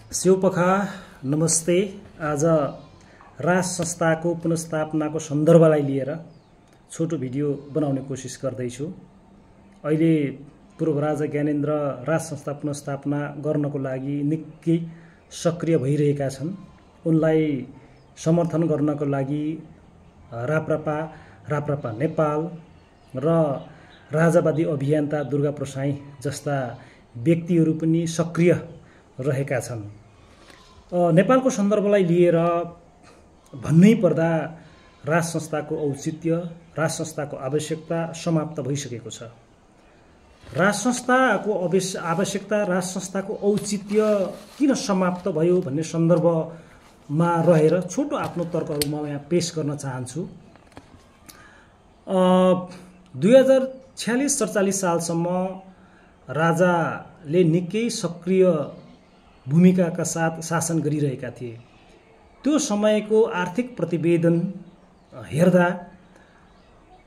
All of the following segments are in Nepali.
शिवपखा नमस्ते। आज राज संस्थाको पुनर्स्थापनाको सन्दर्भलाई लिएर छोटो भिडियो बनाउने कोसिस गर्दैछु। अहिले पूर्व राजा ज्ञानेन्द्र राज संस्था पुनर्स्थापना गर्नको लागि निकै सक्रिय भइरहेका छन्। उनलाई समर्थन गर्नको लागि राप्रपा नेपाल र राजावादी अभियन्ता दुर्गा प्रसाई जस्ता व्यक्तिहरू पनि सक्रिय रहेका छन्। नेपालको सन्दर्भलाई लिएर भन्नै पर्दा राज संस्थाको औचित्य, राज संस्थाको आवश्यकता समाप्त भइसकेको छ। राज संस्थाको आवश्यकता, राज संस्थाको औचित्य किन समाप्त भयो भन्ने सन्दर्भमा रहेर छोटो आफ्नो तर्कहरू म यहाँ पेश गर्न चाहन्छु। 2046-47 सालसम्म राजाले निकै सक्रिय भूमिकाका साथ शासन गरिरहेका थिए। त्यो समयको आर्थिक प्रतिवेदन हेर्दा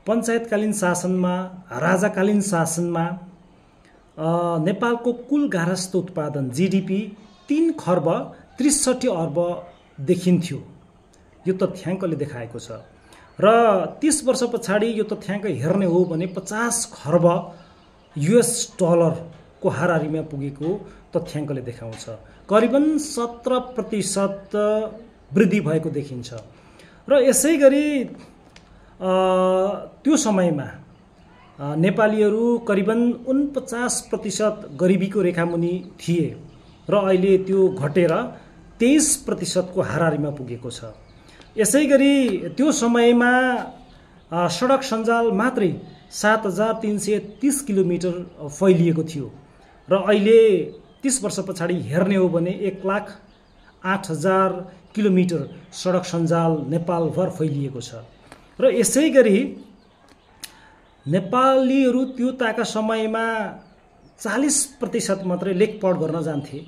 पञ्चायतकालीन शासनमा, राजाकालीन शासनमा नेपालको कुल गार्हस्थ्य उत्पादन जीडीपी 3 खर्ब 63 अर्ब देखिन्थ्यो। यो तथ्याङ्कले देखाएको छ र 30 वर्ष पछाडि यो तथ्याङ्क हेर्ने हो भने 50 खर्ब US डलरको हाराहारीमा पुगेको तथ्याङ्कले देखाउँछ। करिबन 17% वृद्धि भएको देखिन्छ र यसै गरी त्यो समयमा नेपालीहरू करिबन 49% गरिबीको रेखामुनि थिए र अहिले त्यो घटेर 23% को हाराहारीमा पुगेको छ। यसै गरी त्यो समयमा सडक सञ्जाल मात्रै 7330 किलोमिटर फैलिएको थियो र अहिले 30 वर्ष पछाडि हेर्ने हो भने 1,08,000 किलोमिटर सडक सञ्जाल नेपालभर फैलिएको छ र यसै गरी नेपालीहरू त्यो ताका समयमा 40% मात्रै लेखपढ गर्न जान्थे,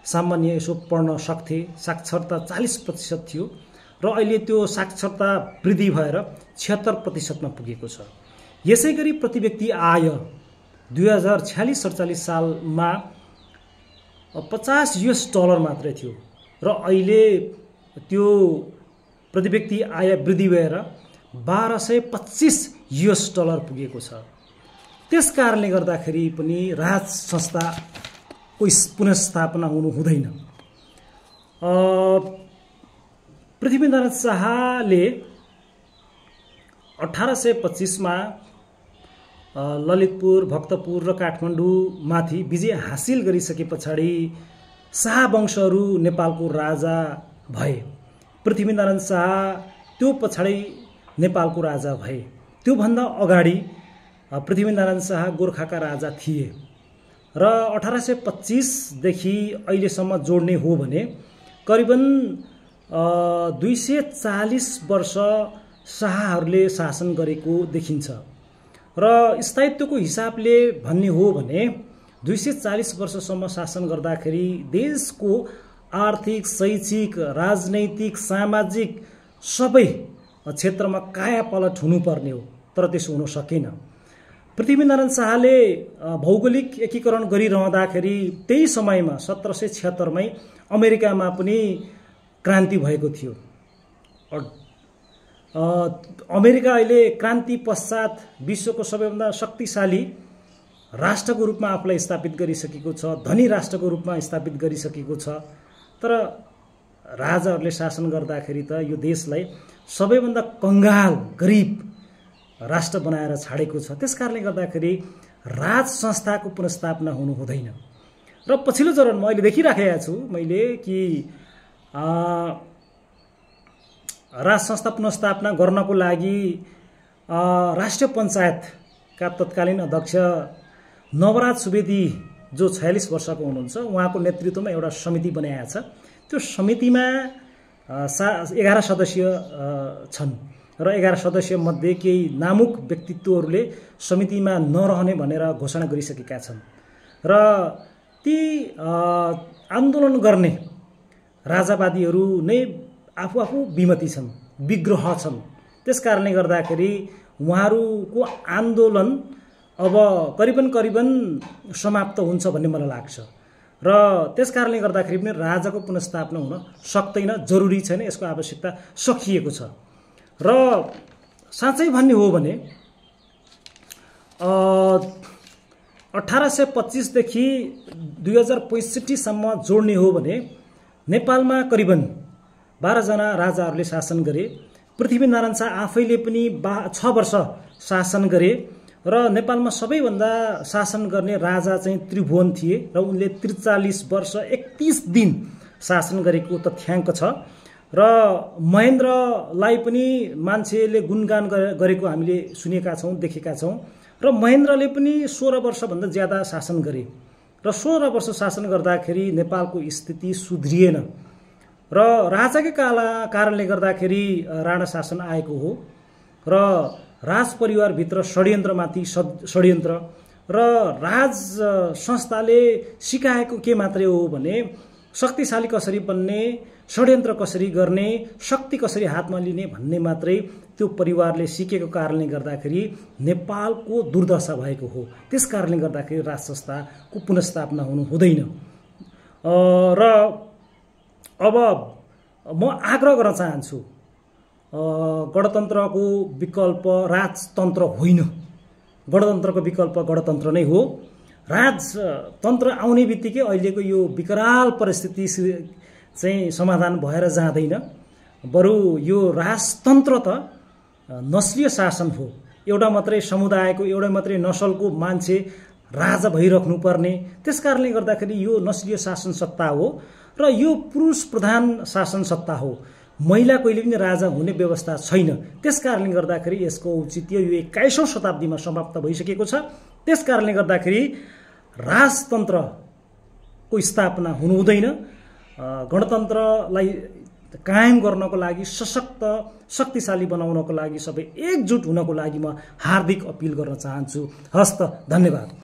सामान्य यसो पढ्न सक्थे, साक्षरता 40% थियो र अहिले त्यो साक्षरता वृद्धि भएर 76% मा पुगेको छ। यसै गरी प्रति व्यक्ति आय 2046-47 सालमा 50 US डलर मात्रै थियो र अहिले त्यो प्रति व्यक्ति आय वृद्धि भएर 1225 US डलर पुगेको छ। त्यस कारणले गर्दाखेरि पनि राज संस्थाको पुनर्स्थापना हुनु हुँदैन। पृथ्वीनारायण शाहले 1825 मा ललितपुर, भक्तपुर र काठमाडौँमाथि विजय हासिल गरिसके पछाडि शाह वंशहरू नेपालको राजा भए। पृथ्वीनारायण शाह त्यो पछाडि नेपालको राजा भए। त्योभन्दा अगाडि पृथ्वीनारायण शाह गोर्खाका राजा थिए र 1825 देखि अहिलेसम्म जोड्ने हो भने करिबन 240 वर्ष शाहहरूले शासन गरेको देखिन्छ र स्थायित्वको हिसाबले भन्ने हो भने 240 वर्षसम्म शासन गर्दाखेरि देशको आर्थिक, शैक्षिक, राजनैतिक, सामाजिक सबै क्षेत्रमा कायापलट हुनुपर्ने हो, तर त्यसो हुन सकेन। पृथ्वीनारायण शाहले भौगोलिक एकीकरण गरिरहँदाखेरि त्यही समयमा 1776 मै अमेरिकामा पनि क्रान्ति भएको थियो। अमेरिका अहिले क्रान्ति पश्चात विश्वको सबैभन्दा शक्तिशाली राष्ट्रको रूपमा आफूलाई स्थापित गरिसकेको छ, धनी राष्ट्रको रूपमा स्थापित गरिसकेको छ। तर राजाहरूले शासन गर्दाखेरि त यो देशलाई सबैभन्दा कंगाल, गरिब राष्ट्र बनाएर छाडेको छ। त्यसकारणले गर्दाखेरि राज संस्थाको पुनर्स्थापना हुनु हुँदैन र पछिल्लो चरणमा अहिले देखिराखेको छु मैले कि राज संस्था पुनर्स्थापना गर्नको लागि राष्ट्रिय पञ्चायतका तत्कालीन अध्यक्ष नवराज सुवेदी जो 46 वर्षको हुनुहुन्छ, उहाँको नेतृत्वमा एउटा समिति बनाएको छ। त्यो समितिमा 11 सदस्य छन् र 11 सदस्य मध्ये केही नामुक व्यक्तित्वहरूले समितिमा नरहने भनेर घोषणा गरिसकेका छन् र ती आन्दोलन गर्ने राजावादीहरू नै आफू विमती छन्, विग्रह छन्। त्यसकारणले गर्दाखेरि उहाँहरूको आन्दोलन अब करिबन समाप्त हुन्छ भन्ने मलाई लाग्छ र त्यसकारणले गर्दाखेरि पनि राजाको पुनर्स्थापना हुन सक्दैन, जरुरी छैन, यसको आवश्यकता सकिएको छ। र साँच्चै भन्ने हो भने 1825 देखि 2065 सम्म जोड्ने हो भने नेपालमा करिबन 12 जना राजाहरूले शासन गरे। पृथ्वीनारायण शाह आफैले पनि 6 वर्ष शासन गरे र नेपालमा सबैभन्दा शासन गर्ने राजा चाहिँ त्रिभुवन थिए र उनले 43 वर्ष 31 दिन शासन गरेको तथ्याङ्क छ। र महेन्द्रलाई पनि मान्छेले गुणगान गरेको हामीले सुनेका छौँ, देखेका छौँ। र महेन्द्रले पनि 16 वर्षभन्दा ज्यादा शासन गरे र 16 वर्ष शासन गर्दाखेरि नेपालको स्थिति सुध्रिएन र राजाकै कारणले गर्दाखेरि राणा शासन आएको हो र राज परिवारभित्र षड्यन्त्रमाथि षड्यन्त्र र राज संस्थाले सिकाएको के मात्रै हो भने शक्तिशाली कसरी बन्ने, षड्यन्त्र कसरी गर्ने, शक्ति कसरी हातमा लिने भन्ने मात्रै त्यो परिवारले सिकेको कारणले गर्दाखेरि नेपालको दुर्दशा भएको हो। त्यस कारणले गर्दाखेरि राज संस्थाको पुनर्स्थापना हुनु हुँदैन। र अब म आग्रह गर्न चाहन्छु, गणतन्त्रको विकल्प राजतन्त्र होइन, गणतन्त्रको विकल्प गणतन्त्र नै हो। राजतन्त्र आउने बित्तिकै अहिलेको यो विकराल परिस्थिति चाहिँ समाधान भएर जाँदैन, बरु यो राजतन्त्र त नस्लीय शासन हो। एउटा मात्रै समुदायको, एउटा मात्रै नसलको मान्छे राजा भइराख्नु पर्ने, त्यसकारणले गर्दाखेरि यो नस्लीय शासन सत्ता हो र यो पुरुष प्रधान शासन सत्ता हो। महिला कहिले पनि राजा हुने व्यवस्था छैन। त्यसकारणले गर्दाखेरि यसको औचित्य यो 21औं शताब्दीमा समाप्त भइसकेको छ। त्यसकारणले गर्दाखेरि राजतन्त्रको स्थापना हुनु हुँदैन। गणतन्त्रलाई कायम गर्नको लागि, सशक्त शक्तिशाली बनाउनको लागि सबै एकजुट हुनको लागि म हार्दिक अपिल गर्न चाहन्छु। हस्त, धन्यवाद।